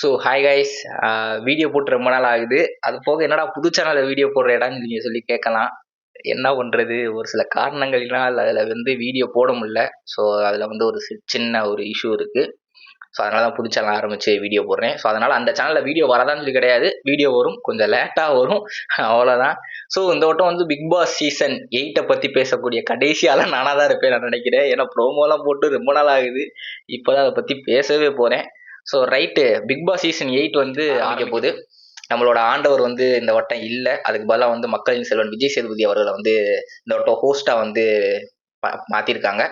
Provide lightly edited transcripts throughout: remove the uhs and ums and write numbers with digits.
So hi guys. Video போட்டு ரொம்ப நாள் ஆகுது. அது போக என்னடா புது சேனலில் வீடியோ போடுறேடான்னு நீங்கள் சொல்லி கேட்கலாம். என்ன பண்ணுறது, ஒரு சில காரணங்கள்னால் அதில் வந்து வீடியோ போட முடியல. ஸோ அதில் வந்து ஒரு சின்ன ஒரு இஷ்யூ இருக்குது. ஸோ அதனால தான் புது சேனல் ஆரம்பித்து வீடியோ போடுறேன். ஸோ அதனால் அந்த சேனலில் வீடியோ வரதான்னு சொல்லி கிடையாது, வீடியோ வரும், கொஞ்சம் லேட்டாக வரும், அவ்வளோதான். ஸோ இந்த வட்டம் வந்து பிக் பாஸ் சீசன் 8 பற்றி பேசக்கூடிய கடைசியால் நானாக தான் இருப்பேன் நான் நினைக்கிறேன். ஏன்னா ப்ரோமோலாம் போட்டு ரொம்ப நாள் ஆகுது. இப்போ தான் அதை பற்றி பேசவே போகிறேன். So right, big boss season 8 வந்து ஆரம்பிக்க போகுது. நம்மளோட ஆண்டவர் வந்து இந்த வட்டம் இல்லை, அதுக்கு பதிலாக வந்து மக்களின் செல்வன் விஜய் சேதுபதி அவர்களை வந்து இந்த வட்டம் ஹோஸ்ட்டாக வந்து மாற்றிருக்காங்க.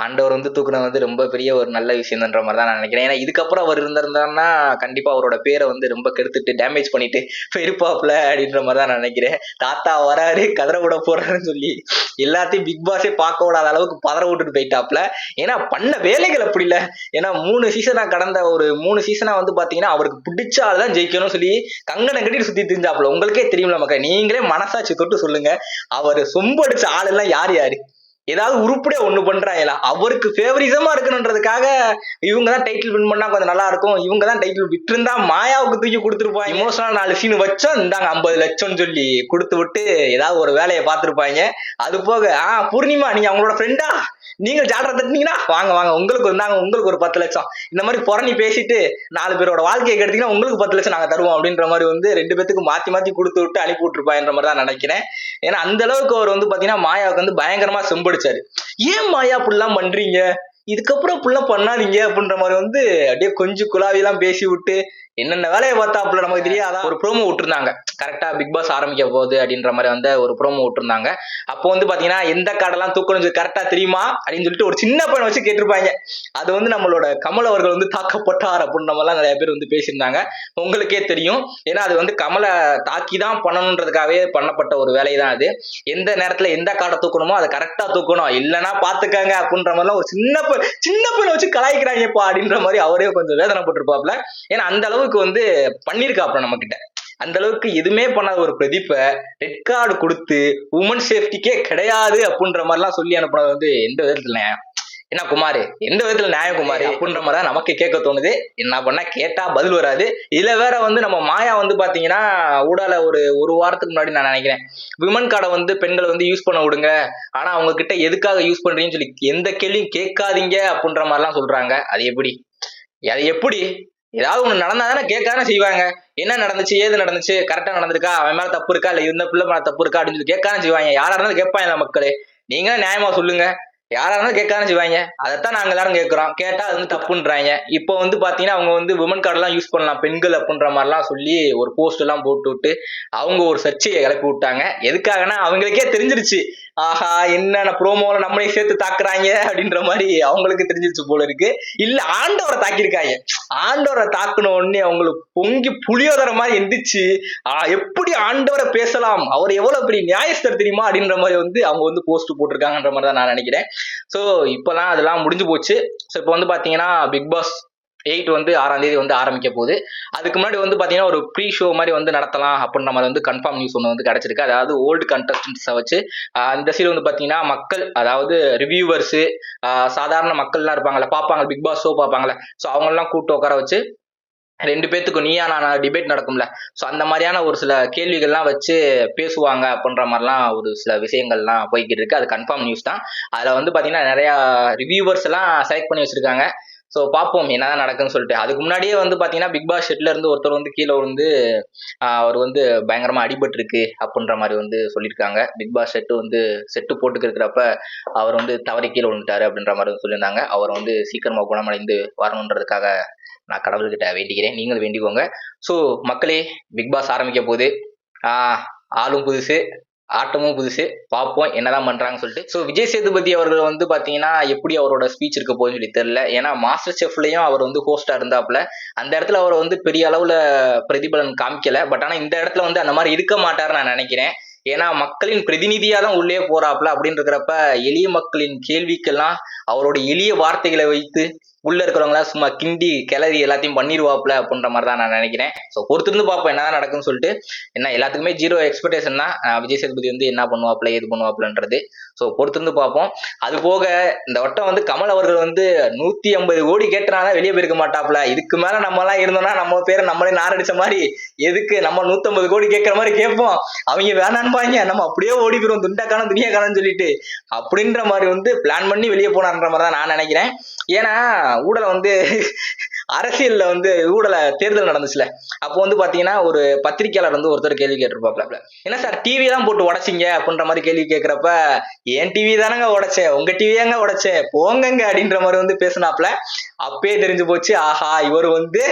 ஆண்டவர் வந்து தூக்குனது வந்து ரொம்ப பெரிய ஒரு நல்ல விஷயம்ன்ற மாதிரி தான் நான் நினைக்கிறேன். ஏன்னா இதுக்கப்புறம் அவர் இருந்திருந்தாருன்னா கண்டிப்பாக அவரோட பேரை வந்து ரொம்ப கெடுத்துட்டு டேமேஜ் பண்ணிட்டு பெருப்பாப்ல அப்படின்ற மாதிரி தான் நான் நினைக்கிறேன். தாத்தா வராரு கதற விட போறாருன்னு சொல்லி எல்லாத்தையும் பிக் பாஸே பார்க்க விடாத அளவுக்கு பதற விட்டுட்டு போயிட்டாப்ல. ஏன்னா பண்ண வேலைகள் அப்படி இல்லை. ஏன்னா 3 சீசனா கடந்த ஒரு 3 சீசனா வந்து பாத்தீங்கன்னா அவருக்கு பிடிச்ச ஆள் தான் ஜெயிக்கணும்னு சொல்லி கங்கனை கட்டிட்டு சுத்தி தெரிஞ்சாப்ல. உங்களுக்கே தெரியும்ல மக்கள், நீங்களே மனசாட்சி தொட்டு சொல்லுங்க, அவர் சொம்பு அடிச்ச ஆள் எல்லாம் யார் யாரு? ஏதாவது உருப்படியா ஒண்ணு பண்றாங்களா? அவருக்கு ஃபேவரிசமா இருக்கணுன்றதுக்காக இவங்க தான் டைட்டில் வின் பண்ணா கொஞ்சம் நல்லா இருக்கும், இவங்க தான் டைட்டில் விட்டு இருந்தா மாயாவுக்கு தூக்கி கொடுத்துருப்பாங்க, இமோஷனல் 4 சீன் வச்சோம் இந்தாங்க 50 லட்சம் சொல்லி கொடுத்து விட்டு ஏதாவது ஒரு வேலையை பார்த்துருப்பாங்க. அது போக பூர்ணிமா நீங்க அவங்களோட ஃப்ரெண்டா, நீங்க ஜாலரா தட்டினீங்கன்னா வாங்க வாங்க உங்களுக்கு வந்தாங்க, உங்களுக்கு ஒரு 10 லட்சம், இந்த மாதிரி புறணி பேசிட்டு 4 பேரோட வாழ்க்கையை கெடுத்தீங்கன்னா உங்களுக்கு 10 லட்சம் நாங்க தருவோம் அப்படின்ற மாதிரி வந்து 2 பேத்துக்கு மாத்தி மாத்தி கொடுத்து விட்டு அனுப்பி விட்டுருப்பான்ற மாதிரி தான் நினைக்கிறேன். ஏன்னா அந்த அளவுக்கு அவர் வந்து பாத்தீங்கன்னா மாயாவுக்கு வந்து பயங்கரமா செம்படிச்சாரு. ஏன் மாயா இப்படிலாம் பண்றீங்க, இதுக்கப்புறம் இப்படிலாம் பண்ணாதீங்க அப்படின்ற மாதிரி வந்து அப்படியே கொஞ்சம் குழாவி எல்லாம் பேசி விட்டு என்னென்ன வேலையை பார்த்தாப்புல நமக்கு தெரியாதா ஒரு ப்ரோமோ விட்டுருந்தாங்க. கரெக்டா பிக் பாஸ் ஆரம்பிக்க போகுது அப்படின்ற மாதிரி வந்து ஒரு ப்ரோமோ விட்டுருந்தாங்க. அப்போ வந்து பாத்தீங்கன்னா எந்த கார்டெல்லாம் தூக்கணும் கரெக்டா தெரியுமா அப்படின்னு சொல்லிட்டு ஒரு சின்ன பையனை வச்சு கேட்டிருப்பாங்க. அது வந்து நம்மளோட கமல் அவர்கள் வந்து தாக்கப்பட்டார் அப்படின்ற மாதிரிலாம் நிறைய பேர் வந்து பேசியிருந்தாங்க. உங்களுக்கே தெரியும், ஏன்னா அது வந்து கமலை தாக்கி தான் பண்ணணுன்றதுக்காகவே பண்ணப்பட்ட ஒரு வேலை தான் அது. எந்த நேரத்துல எந்த கார்டை தூக்கணுமோ அதை கரெக்டா தூக்கணும், இல்லைன்னா பாத்துக்காங்க அப்படின்ற மாதிரிலாம் ஒரு சின்ன பையனை வச்சு கலாய்க்கிறாங்கப்பா அப்படின்ற மாதிரி அவரே கொஞ்சம் வேதனைப்பட்டிருப்பாப்ல. ஏன்னா அந்த அளவுக்கு வந்து பண்ணிருக்காப்ல நம்ம கிட்ட. அந்த அளவுக்கு எதுவுமே பண்ணாத ஒரு பிரதீப்பை ரெட் கார்டு கொடுத்து உமன் சேஃப்டிக்கே கிடையாது அப்படின்ற மாதிரி எல்லாம் சொல்லி அனுப்புனது வந்து எந்த விதத்துல நியாயம்? என்ன குமார், எந்த விதத்துல நியாயம் குமார் அப்படின்ற மாதிரி தான் நமக்கு கேட்க தோணுது. என்ன பண்ணா கேட்டா பதில் வராது. இதுல வேற வந்து நம்ம மாயா வந்து பாத்தீங்கன்னா ஊடால ஒரு வாரத்துக்கு முன்னாடி நான் நினைக்கிறேன், விமன் கார்டை வந்து பெண்களை வந்து யூஸ் பண்ண விடுங்க, ஆனா அவங்க கிட்ட எதுக்காக யூஸ் பண்றீங்கன்னு சொல்லி எந்த கேள்வியும் கேட்காதீங்க அப்படின்ற மாதிரி எல்லாம் சொல்றாங்க. அது எப்படி? அது எப்படி? ஏதாவது ஒண்ணு நடந்தா தானே கேட்காதானே செய்வாங்க. என்ன நடந்துச்சு, ஏது நடந்துச்சு, கரெக்டா நடந்திருக்கா, அவன் மேல தப்பு இருக்கா, இல்ல இந்த பிள்ளை மேல தப்பு இருக்கா அப்படின்னு சொல்லி கேட்காதானே செய்வாங்க. யாரா இருந்தாலும் கேட்பாங்க மக்களே, நீங்க நியாயமா சொல்லுங்க. யாரா இருந்தாலும் கேட்காதானே செய்வாங்க. அதைத்தான் நாங்க எல்லாரும் கேட்கிறோம். கேட்டா அது வந்து தப்புன்றாங்க. இப்போ வந்து பாத்தீங்கன்னா அவங்க வந்து விமன் கார்டு எல்லாம் யூஸ் பண்ணலாம் பெண்கள் அப்படின்ற மாதிரி எல்லாம் சொல்லி ஒரு போஸ்ட் எல்லாம் போட்டு விட்டு அவங்க ஒரு சர்ச்சையை கிளப்பி விட்டாங்க. எதுக்காகனா அவங்களுக்கே தெரிஞ்சிருச்சு, ஆஹா என்னென்ன ப்ரோமோல நம்மளே சேர்த்து தாக்குறாங்க அப்படின்ற மாதிரி அவங்களுக்கு தெரிஞ்சிருச்சு போல இருக்கு. இல்ல ஆண்டவரை தாக்கியிருக்காங்க. ஆண்டவரை தாக்குன உடனே அவங்களுக்கு பொங்கி புளியோதர மாதிரி எந்திரிச்சு எப்படி ஆண்டவரை பேசலாம், அவர் எவ்வளவு பெரிய நியாயஸ்தர் தெரியுமா அப்படின்ற மாதிரி வந்து அவங்க வந்து போஸ்ட் போட்டிருக்காங்கன்ற மாதிரி தான் நான் நினைக்கிறேன். ஸோ இப்பெல்லாம் அதெல்லாம் முடிஞ்சு போச்சு. ஸோ இப்போ வந்து பாத்தீங்கன்னா பிக் பாஸ் 8 வந்து 6ஆம் தேதி வந்து ஆரம்பிக்க போகுது. அதுக்கு முன்னாடி வந்து பாத்தீங்கன்னா ஒரு ப்ரீ ஷோ மாதிரி வந்து நடத்தலாம் அப்படின்ற மாதிரி வந்து கன்ஃபார்ம் நியூஸ் ஒன்று வந்து கிடைச்சிருக்கு. அதாவது ஓல்டு கண்டஸ்டன்ஸை வச்சு இந்த சீல் வந்து பாத்தீங்கன்னா மக்கள், அதாவது ரிவ்யூவர்ஸ், சாதாரண மக்கள்லாம் இருப்பாங்கல்ல, பார்ப்பாங்க பிக் பாஸ் ஷோ பார்ப்பாங்கல்ல, ஸோ அவங்கெல்லாம் கூப்பிட்டு உட்கார வச்சு 2 பேத்துக்கும் நீயா நானா டிபேட் நடக்கும்ல, ஸோ அந்த மாதிரியான ஒரு சில கேள்விகள்லாம் வச்சு பேசுவாங்க அப்படின்ற மாதிரிலாம் ஒரு சில விஷயங்கள்லாம் போய்கிட்டு இருக்கு. அது கன்ஃபார்ம் நியூஸ் தான். அதில் வந்து பார்த்தீங்கன்னா நிறையா ரிவ்யூவர்ஸ் எல்லாம் செலக்ட் பண்ணி வச்சிருக்காங்க. ஸோ பார்ப்போம் என்னதான் நடக்குன்னு சொல்லிட்டு. அதுக்கு முன்னாடியே வந்து பார்த்தீங்கன்னா பிக் பாஸ் ஷெட்ல இருந்து ஒருத்தர் வந்து கீழே வந்து அவர் வந்து பயங்கரமா அடிபட்டிருக்கு அப்படின்ற மாதிரி வந்து சொல்லியிருக்காங்க. பிக் பாஸ் செட்டு போட்டுக்கு இருக்கிறப்ப அவர் வந்து தவறி கீழே விழுந்துட்டாரு அப்படின்ற மாதிரி சொல்லியிருந்தாங்க. அவர் வந்து சீக்கிரமா குணமடைந்து வரணுன்றதுக்காக நான் கடவுள்கிட்ட வேண்டிக்கிறேன், நீங்களும் வேண்டிக்கோங்க. ஸோ மக்களே, பிக் பாஸ் ஆரம்பிக்க போகுது. ஆளும் புதுசு, ஆட்டமும் புதுசு, பார்ப்போம் என்னதான் பண்றாங்கன்னு சொல்லிட்டு. ஸோ விஜய் சேதுபதி அவர்கள் வந்து பாத்தீங்கன்னா எப்படி அவரோட ஸ்பீச் இருக்க போகுதுன்னு சொல்லி தெரியல. ஏன்னா மாஸ்டர் செஃப்லயும் அவர் வந்து ஹோஸ்டா இருந்தாப்ல, அந்த இடத்துல அவர் வந்து பெரிய அளவுல பிரதிபலன் காமிக்கல. பட் ஆனா இந்த இடத்துல வந்து அந்த மாதிரி இருக்க மாட்டாருன்னு நான் நினைக்கிறேன். ஏன்னா மக்களின் பிரதிநிதியா தான் உள்ளே போறாப்ல அப்படின்னு இருக்கிறப்ப எளிய மக்களின் கேள்விக்கெல்லாம் அவரோட எளிய வார்த்தைகளை வைத்து உள்ள இருக்கிறவங்களா சும்மா கிண்டி கிளறி எல்லாத்தையும் பண்ணிடுவாப்ல அப்படின்ற மாதிரி தான் நான் நினைக்கிறேன். ஸோ பொறுத்திருந்து பார்ப்போம் என்னதான் நடக்கும்னு சொல்லிட்டு. என்ன எல்லாத்துக்குமே ஜீரோ எக்ஸ்பெக்டேஷன் தான். விஜய் சேதுபதி வந்து என்ன பண்ணுவாப்ல ஏது பண்ணுவாப்லன்றது. ஸோ பொறுத்திருந்து பார்ப்போம். அது போக இந்த வட்டம் வந்து கமல் அவர்கள் வந்து 150 கோடி கேட்டனால வெளியே போயிருக்க மாட்டாப்ல. இதுக்கு மேல நம்ம எல்லாம் இருந்தோம்னா நம்ம பேரை நம்மளே நாரடிச்ச மாதிரி எதுக்கு நம்ம 150 கோடி கேட்கற மாதிரி கேட்போம். அவங்க வேணான்பாங்க, நம்ம அப்படியே ஓடி போயிரும் துண்டாக்கான துணியாக்கானு சொல்லிட்டு அப்படின்ற மாதிரி வந்து பிளான் பண்ணி வெளியே போனார்ன்ற மாதிரி தான் நான் நினைக்கிறேன். ஏன்னா ஊழலை வந்து அரசியல்ல வந்து ஊழல தேர்தல் நடந்துச்சுல, அப்போ வந்து பாத்தீங்கன்னா ஒரு பத்திரிகையாளர் வந்து ஒருத்தர் கேள்வி கேட்டிருப்பாப்ல, என்ன சார் டிவி தான் போட்டு உடைச்சிங்க அப்படின்ற மாதிரி கேள்வி கேட்கிறப்ப, ஏன் டிவி தானங்க உடைச்சேன், உங்க டிவியாங்க உடைச்சேன் போங்கங்க அப்படின்ற மாதிரி வந்து பேசினாப்ல. அப்பயே தெரிஞ்சு போச்சு, ஆஹா இவர் வந்து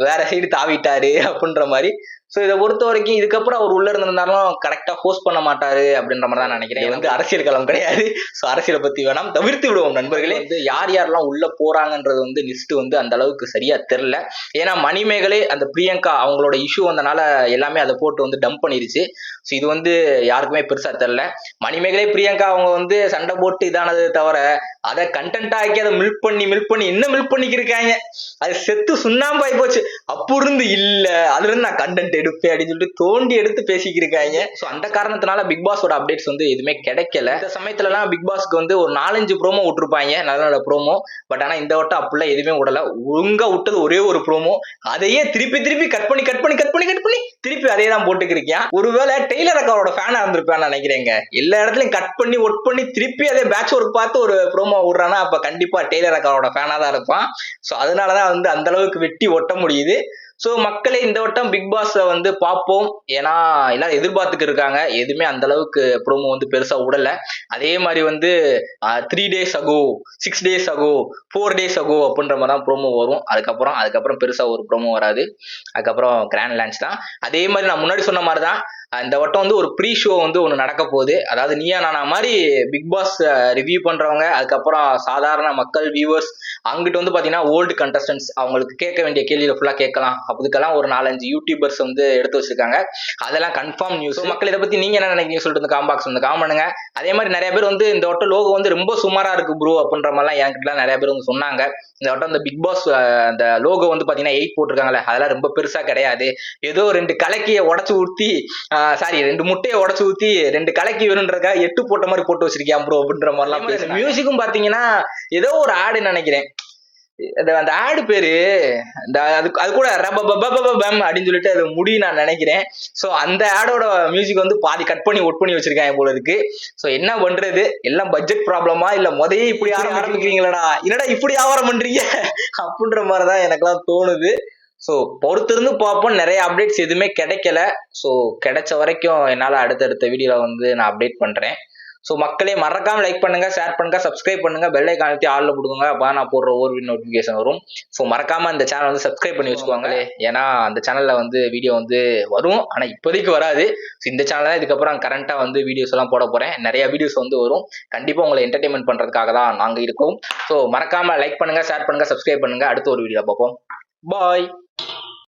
வேற சைடு தாவிட்டாரு அப்படின்ற மாதிரி. ஸோ இதை பொறுத்த வரைக்கும் இதுக்கப்புறம் அவர் உள்ள இருந்திருந்தாலும் கரெக்டா போஸ்ட் பண்ண மாட்டாரு அப்படின்ற மாதிரி தான் நினைக்கிறேன். இது வந்து அரசியல் களம் கிடையாது. ஸோ அரசியலை பத்தி வேணாம் தவிர்த்து விடுவோம் நண்பர்களே. வந்து யார் யாரெல்லாம் உள்ள போறாங்கன்றது வந்து லிஸ்ட் வந்து அந்த அளவுக்கு சரியா தெரியல. ஏன்னா மணிமேகலை அந்த பிரியங்கா அவங்களோட இஷ்யூ வந்தனால எல்லாமே அதை போட்டு வந்து டம்ப் பண்ணிருச்சு. ஸோ இது வந்து யாருக்குமே பெருசா தெரியல. மணிமேகலை பிரியங்கா அவங்க வந்து சண்டை போட்டு இதானது தவிர அதை கண்டென்ட் ஆக்கி அதை மில்க் பண்ணி என்ன மில்க் பண்ணிக்கிருக்காங்க, அது செத்து சுண்ணாம்பாய் போச்சு. அப்போ இருந்து இல்ல அதுல இருந்து நான் கண்டென்ட் எடுப்பேன் அப்படின்னு சொல்லிட்டு தோண்டி எடுத்து பேசிக்கிருக்காங்க. ஸோ அந்த காரணத்தினால பிக் பாஸோட அப்டேட்ஸ் வந்து எதுவுமே கிடைக்கல. இந்த சமயத்துல எல்லாம் பிக் பாஸ்க்கு வந்து ஒரு 4-5 ப்ரோமோ விட்டுருப்பாங்க, நல்ல நல்ல ப்ரோமோ. பட் ஆனா இந்த வட்டம் அப்படிலாம் எதுவுமே விடல. ஒழுங்கா விட்டது ஒரே ஒரு ப்ரோமோ, அதையே திருப்பி கட் பண்ணி திருப்பி அதே தான் போட்டுக்கிருக்கேன். ஒருவேளை டெய்லர் அக்காவோட ஃபேனா இருந்திருப்பேன் நினைக்கிறேங்க. எல்லா இடத்துலயும் கட் பண்ணி ஒட் பண்ணி திருப்பி அதே பேட்ச் ஒர்க் பார்த்து ஒரு ப்ரோமோ விடுறானா அப்ப கண்டிப்பா டெய்லர் அக்காவோட ஃபேனா தான் இருப்பான். ஸோ அதனாலதான் வந்து அந்த அளவுக்கு வெட்டி ஒட்ட முடியுது. ஸோ மக்களே இந்த வட்டம் பிக் பாஸ் வந்து பார்ப்போம். ஏன்னா எல்லாரும் எதிர்பார்த்துக்கு இருக்காங்க. எதுவுமே அந்த அளவுக்கு ப்ரோமோ வந்து பெருசா விடல. அதே மாதிரி வந்து 3 days ago 6 days ago 4 days ago அப்படின்ற மாதிரி தான் ப்ரோமோ வரும். அதுக்கப்புறம் பெருசா ஒரு ப்ரோமோ வராது. அதுக்கப்புறம் கிராண்ட் லான்ச் தான். அதே மாதிரி நான் முன்னாடி சொன்ன மாதிரி தான் இந்த வட்டம் வந்து ஒரு ப்ரீ ஷோ வந்து ஒன்று நடக்க போகுது. அதாவது நீயா நானா மாதிரி பிக் பாஸ் ரிவ்யூ பண்றவங்க, அதுக்கப்புறம் சாதாரண மக்கள் வியூவர்ஸ், அங்கிட்டு வந்து பாத்தீங்கன்னா ஓல்டு கண்டஸ்டன்ஸ் அவங்களுக்கு கேட்க வேண்டிய கேள்வியில ஃபுல்லா கேட்கலாம். அதுக்கெல்லாம் ஒரு 4-5 யூடியூபர்ஸ் வந்து எடுத்து வச்சிருக்காங்க. அதெல்லாம் கன்ஃபார்ம் நியூஸ். மக்கள் இதை பத்தி நீங்க என்ன நினைக்கிறீங்க சொல்லிட்டு இந்த காம்பாக்ஸ் வந்து காம் பண்ணுங்க. அதே மாதிரி நிறைய பேர் வந்து இந்த வட்டம் லோகோ வந்து ரொம்ப சுமாரா இருக்கு ப்ரோ அப்படின்ற மாதிரிலாம் என்கிட்ட நிறைய பேர் வந்து சொன்னாங்க. இந்த வட்டம் இந்த பிக் பாஸ் அந்த லோகோ வந்து பாத்தீங்கன்னா 8 போட்டிருக்காங்கல்ல, அதெல்லாம் ரொம்ப பெருசா கிடையாது. ஏதோ 2 கலக்கிய உடச்சு ஊத்தி 2 முட்டையை உடச்சு ஊத்தி 2 கலக்கி வேணுன்றதுக்காக 8 போட்ட மாதிரி போட்டு வச்சிருக்கேன் ப்ரோ அப்படின்ற மாதிரிலாம். மியூசிக்கும் பாத்தீங்கன்னா ஏதோ ஒரு ஆடு நினைக்கிறேன். அந்த ஆடு பேரு அது கூட அப்படின்னு சொல்லிட்டு அது முடி நான் நினைக்கிறேன். சோ அந்த ஆடோட மியூசிக் வந்து பாதி கட் பண்ணி ஒட் பண்ணி வச்சிருக்காங்க போல இருக்கு. சோ என்ன பண்றது, எல்லாம் பட்ஜெட் ப்ராப்ளமா இல்ல முதையே இப்படி ஆரம்பிக்கிறீங்களா, என்னடா இப்படி வியாபாரம் பண்றீங்க அப்படின்ற மாதிரிதான் எனக்கு எல்லாம் தோணுது. ஸோ பொறுத்திருந்து பார்ப்போம். நிறைய அப்டேட்ஸ் எதுவுமே கிடைக்கல. ஸோ கிடைச்ச வரைக்கும் என்னால் அடுத்தடுத்த வீடியோவில் வந்து நான் அப்டேட் பண்ணுறேன். ஸோ மக்களே மறக்காம லைக் பண்ணுங்க, ஷேர் பண்ணுங்க, சப்ஸ்கிரைப் பண்ணுங்க, பெல் ஐக்கான் அழுத்தி ஆல்ல போடுங்க. அப்போ நான் போடுற ஒவ்வொரு நோட்டிஃபிகேஷன் வரும். ஸோ மறக்காம அந்த சேனல் வந்து சப்ஸ்கிரைப் பண்ணி வச்சுக்கோங்க. ஏன்னா அந்த சேனல்ல வந்து வீடியோ வந்து வரும், ஆனால் இப்போதைக்கு வராது. ஸோ இந்த சேனல் தான் இதுக்கப்புறம் கரண்டா வந்து வீடியோஸ் எல்லாம் போட போறேன். நிறைய வீடியோஸ் வந்து வரும். கண்டிப்பா உங்களை என்டர்டைன்மெண்ட் பண்றதுக்காக தான் நாங்க இருக்கோம். ஸோ மறக்காம லைக் பண்ணுங்க, ஷேர் பண்ணுங்க, சப்ஸ்கிரைப் பண்ணுங்க. அடுத்த ஒரு வீடியோ பார்ப்போம். பாய்.